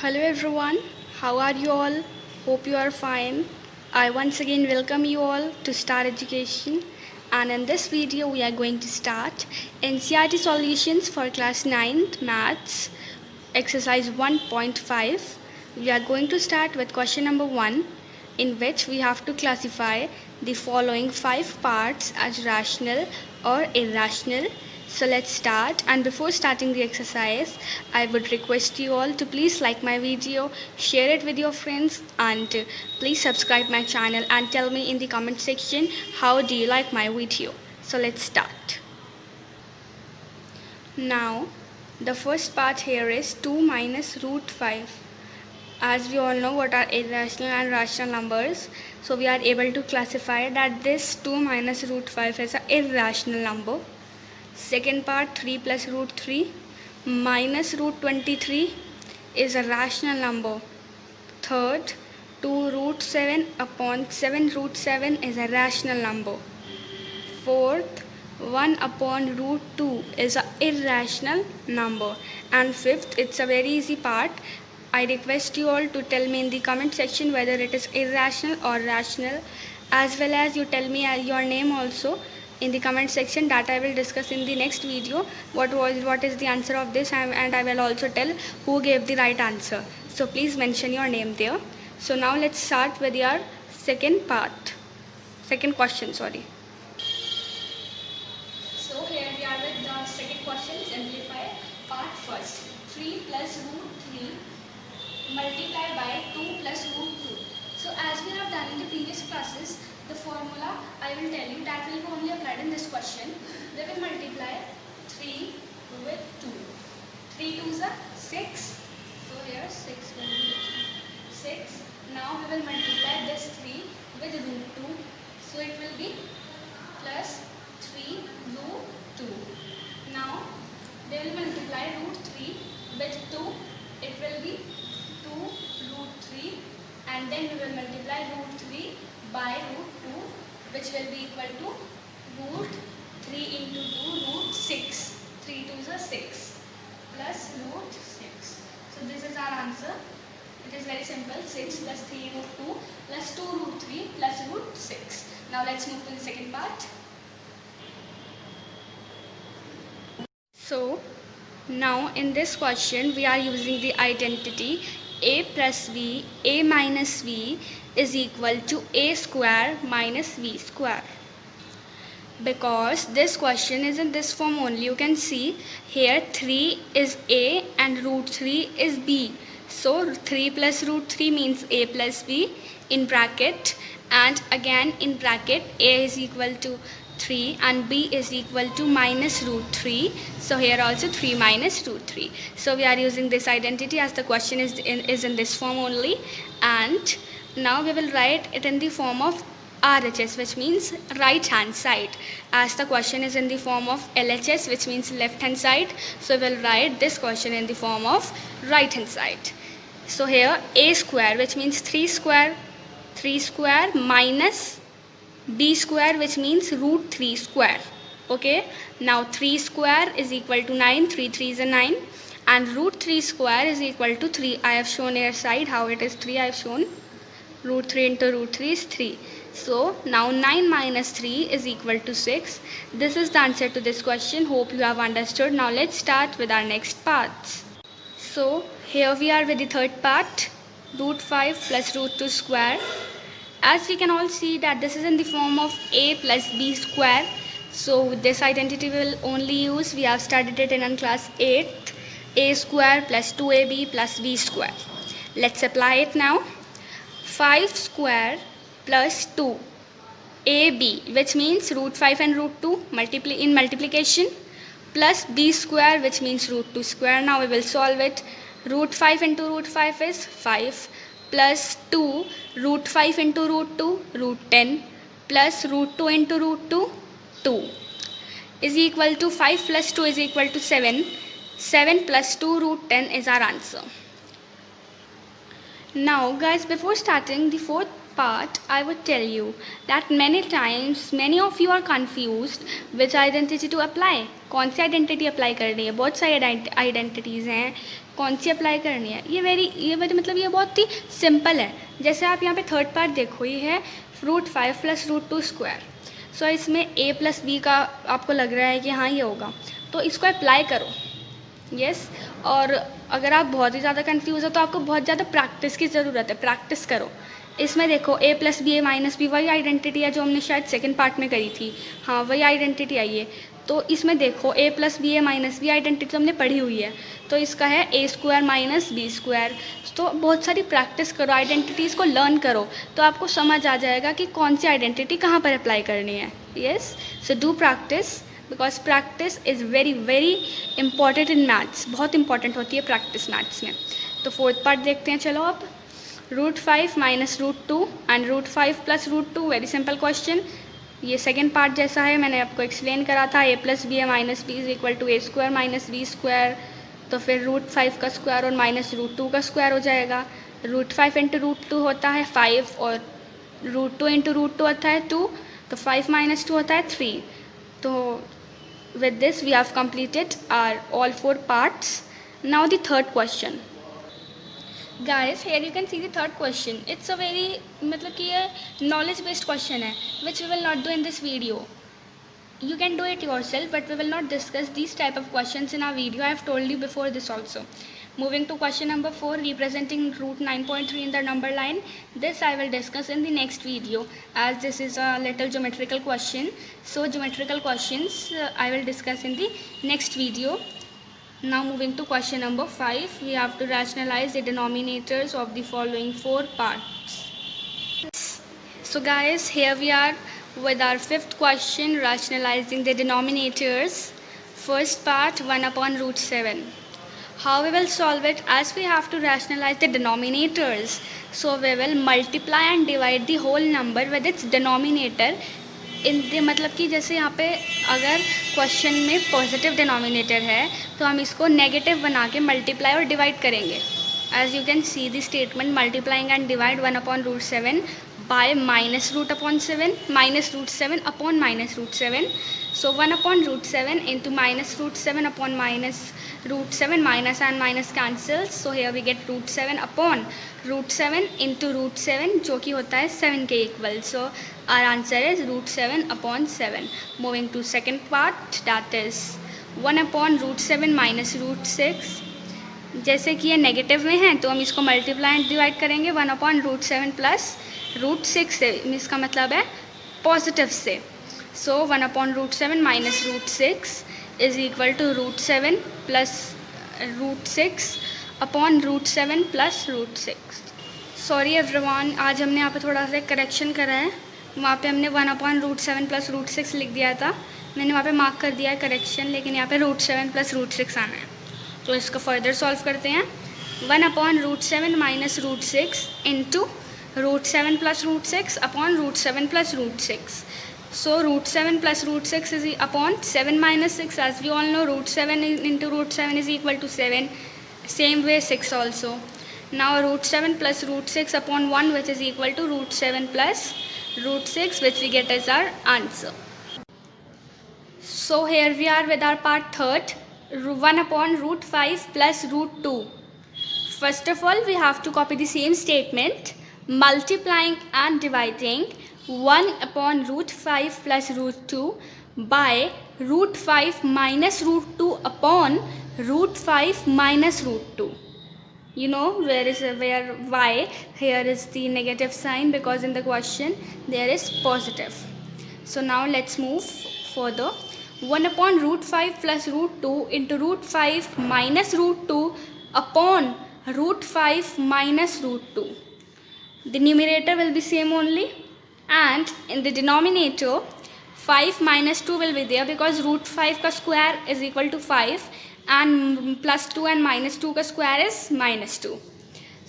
Hello everyone, how are you all? Hope you are fine. I once again welcome you all to Star Education, and in this video we are going to start NCERT solutions for class 9th maths exercise 1.5. We are going to start with question number 1, in which we have to classify the following 5 parts as rational or irrational. So let's start, and before starting the exercise I would request you all to please like my video, share it with your friends, and please subscribe my channel and tell me in the comment section how do you like my video. So let's start. Now the first part here is 2 minus root 5. As we all know what are irrational and rational numbers, so we are able to classify that this 2 minus root 5 is an irrational number. Second part, 3 plus root 3 minus root 23 is a rational number. Third, 2 root 7 upon 7 root 7 is a rational number. Fourth, 1 upon root 2 is an irrational number. And fifth, it's a very easy part. I request you all to tell me in the comment section whether it is irrational or rational, as well as you tell me your name also in the comment section. That I will discuss in the next video what is the answer of this, and I will also tell who gave the right answer. So please mention your name there. So now let's start with your second question. So here we are with the second question. Simplify part first. 3 plus root 3 multiplied by 2 plus root 2. So as we have done in the previous classes, the formula I will tell you that will be only applied in this question. We will multiply 3 with 2. 3 2s are 6. So here 6 will be 6. Now we will multiply this 3 with root 2. So it will be plus 3 root 2. Now they will multiply root 3 with 2. It will be 2 root 3, and then we will multiply root 3 by root 2, which will be equal to root 3 into 2 root 6. 3 2s are 6 plus root 6. So this is our answer. It is very simple. 6 plus 3 root 2 plus 2 root 3 plus root 6. Now let's move to the second part. So now in this question we are using the identity a plus v, a minus v is equal to a square minus v square. Because this question is in this form only, you can see here 3 is a and root 3 is b. So 3 plus root 3 means a plus b in bracket, and again in bracket a is equal to 3 and b is equal to minus root 3. So here also 3 minus root 3. So we are using this identity as the question is in this form only, and now we will write it in the form of RHS, which means right hand side, as the question is in the form of LHS, which means left hand side. So we will write this question in the form of right hand side. So here a square, which means 3 square minus b square, which means root 3 square. Okay, now 3 square is equal to 9. 3 3s are 9, and root 3 square is equal to 3. I have shown here side how it is 3. I have shown root 3 into root 3 is 3. So now 9 minus 3 is equal to 6. This is the answer to this question. Hope you have understood. Now let's start with our next parts. So here we are with the third part, root 5 plus root 2 square. As we can all see that this is in the form of a plus b square. So this identity we will only use. We have studied it in class 8th. A square plus 2ab plus b square. Let's apply it now. 5 square plus 2 ab, which means root 5 and root 2 in multiplication, plus b square, which means root 2 square. Now we will solve it. Root 5 into root 5 is 5, plus 2 root 5 into root 2 root 10, plus root 2 into root 2 2 is equal to 5 plus 2 is equal to 7. 7 plus 2 root 10 is our answer. Now guys, before starting the fourth part, I would tell you that many times many of you are confused which identity to apply. कौन सी identity apply करनी है? बहुत सारी identities हैं. कौन सी apply करनी है, ये मतलब ये बहुत ही सिंपल है। जैसे आप यहाँ पे थर्ड पार्ट देखो, ये है √5 + √2 स्क्वायर। सो इसमें a + b का आपको लग रहा है कि हाँ ये होगा, तो इसको अप्लाई करो। यस और अगर आप बहुत ही ज़्यादा कंफ्यूज हो तो आपको बहुत ज़्यादा प्रैक्टिस की ज़रूरत है, प्रैक्टिस करो। इसमें देखो a + b a - b वही आइडेंटिटी है जो हमने शायद सेकंड पार्ट में करी थी। हाँ वही आइडेंटिटी आई है। तो इसमें देखो a + b a - b identity तो हमने पढ़ी हुई है, तो इसका है a² - b²। तो बहुत सारी प्रैक्टिस करो, आइडेंटिटीज़ को लर्न करो, तो आपको समझ आ जाएगा कि कौन सी आइडेंटिटी कहाँ पर अप्लाई करनी है। Yes so do practice, because practice is very very important in maths. बहुत इंपॉर्टेंट होती है प्रैक्टिस मैथ्स में। तो फोर्थ पार्ट देखते हैं। चलो अब √5 - √2 एंड √5 + √2, वेरी सिंपल क्वेश्चन। ये सेकेंड पार्ट जैसा है, मैंने आपको एक्सप्लेन करा था। a + b a - b = a² - b²। तो फिर √5 का स्क्वायर और -√2 का स्क्वायर हो जाएगा। √5 × √2 होता है 5 और √2 × √2 होता है 2, तो 5 - 2 होता है 3। तो with this we have completed our all 4 parts. Now the third question. Guys, here you can see the third question. It's a very मतलब कि ये knowledge based question है, which we will not do in this video. You can do it yourself, but we will not discuss these type of questions in our video. I have told you before this also. Moving to question number 4, representing √9.3 in the number line. This I will discuss in the next video, as this is a little geometrical question. So geometrical questions I will discuss in the next video. Now moving to question number 5, we have to rationalize the denominators of the following 4 parts. So guys, here we are with our fifth question, rationalizing the denominators. First part, 1/√7. How we will solve it? As we have to rationalize the denominators, so we will multiply and divide the whole number with its denominator. मतलब कि जैसे यहाँ पे अगर question में positive denominator है तो हम इसको नेगेटिव बना के मल्टीप्लाई और डिवाइड करेंगे। As you can see the statement, multiplying and divide 1/√7 by -√7 -√7 upon -√7. So 1/√7 into -√7 upon -√7, minus and minus cancels. So here we get √7 upon √7 into √7, जो कि होता है 7 के equal. So our answer is √7 upon 7. Moving to second part, that is 1/√7 minus √6. जैसे कि ये negative में है तो हम इसको मल्टीप्लाई एंड डिवाइड करेंगे 1/√7 प्लस √6 से, इसका मतलब है पॉजिटिव से. So 1/√7 minus √6 is equal to √7 plus √6 upon √7 plus √6. Sorry everyone, आज हमने यहाँ पे थोड़ा सा करेक्शन करा है. वहाँ पे हमने 1/√7 प्लस √6 लिख दिया था, मैंने वहाँ पे मार्क कर दिया है करेक्शन, लेकिन यहाँ पे √7 प्लस √6 आना है. तो इसको फर्दर सॉल्व करते हैं. 1/√7 minus √6 into √7 plus √6 upon √7 plus √6. So √7 plus √6 is upon 7 minus 6. As we all know, √7 into √7 is equal to 7. Same way 6 also. Now √7 plus √6 upon 1, which is equal to √7 plus √6, which we get as our answer. So here we are with our part third, 1/√5 plus √2. First of all, we have to copy the same statement, multiplying and dividing 1/√5 plus √2 by √5 minus √2 upon √5 minus √2. You know where why here is the negative sign, because in the question there is positive. So now let's move further. 1/√5 plus √2 into √5 minus √2 upon √5 minus √2. The numerator will be same only, and in the denominator 5 minus 2 will be there, because √5 का square is equal to 5 and plus 2 and minus 2 का square is minus 2.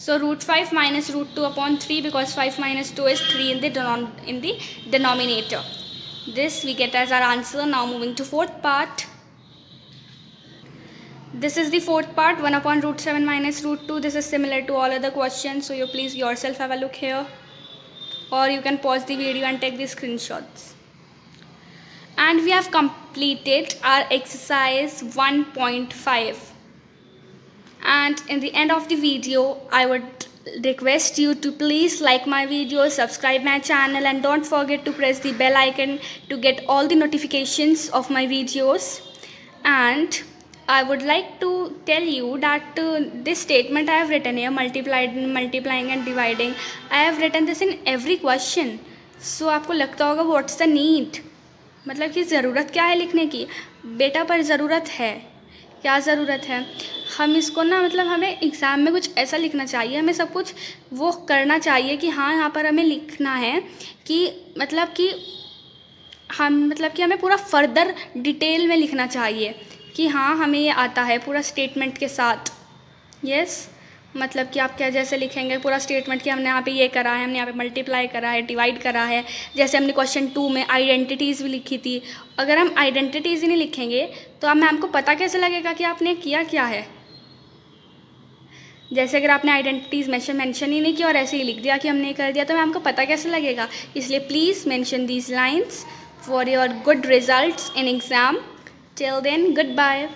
So √5 minus √2 upon 3, because 5 minus 2 is 3 in the denominator. This we get as our answer. Now moving to fourth part. This is the fourth part, 1/√7 minus √2. This is similar to all other questions, so you please yourself have a look here, or you can pause the video and take the screenshots. And we have completed our exercise 1.5. And in the end of the video, I would request you to please like my video, subscribe my channel, and don't forget to press the bell icon to get all the notifications of my videos. And I would like to tell you that this statement I have written here, multiplying and dividing, I have written this in every question. So आपको लगता होगा what's the need, मतलब कि ज़रूरत क्या है लिखने की बेटा, पर ज़रूरत है, क्या ज़रूरत है, हम इसको ना मतलब हमें एग्ज़ाम में कुछ ऐसा लिखना चाहिए, हमें सब कुछ वो करना चाहिए कि हाँ यहाँ पर हमें लिखना है कि मतलब कि हमें पूरा फर्दर डिटेल में लिखना चाहिए कि हाँ हमें ये आता है पूरा स्टेटमेंट के साथ। यस मतलब कि आप क्या जैसे लिखेंगे पूरा स्टेटमेंट कि हमने यहाँ पे ये करा है, हमने यहाँ पे मल्टीप्लाई करा है, डिवाइड करा है, जैसे हमने क्वेश्चन 2 में आइडेंटिटीज़ भी लिखी थी। अगर हम आइडेंटिटीज़ ही नहीं लिखेंगे तो अब मैम को पता कैसे लगेगा कि आपने किया क्या है। जैसे अगर आपने आइडेंटिटीज़ मेंशन ही नहीं किया और ऐसे ही लिख दिया कि हमने कर दिया, तो मैम को पता कैसे लगेगा। इसलिए please mention these lines for your good results in exam. Till then, good bye.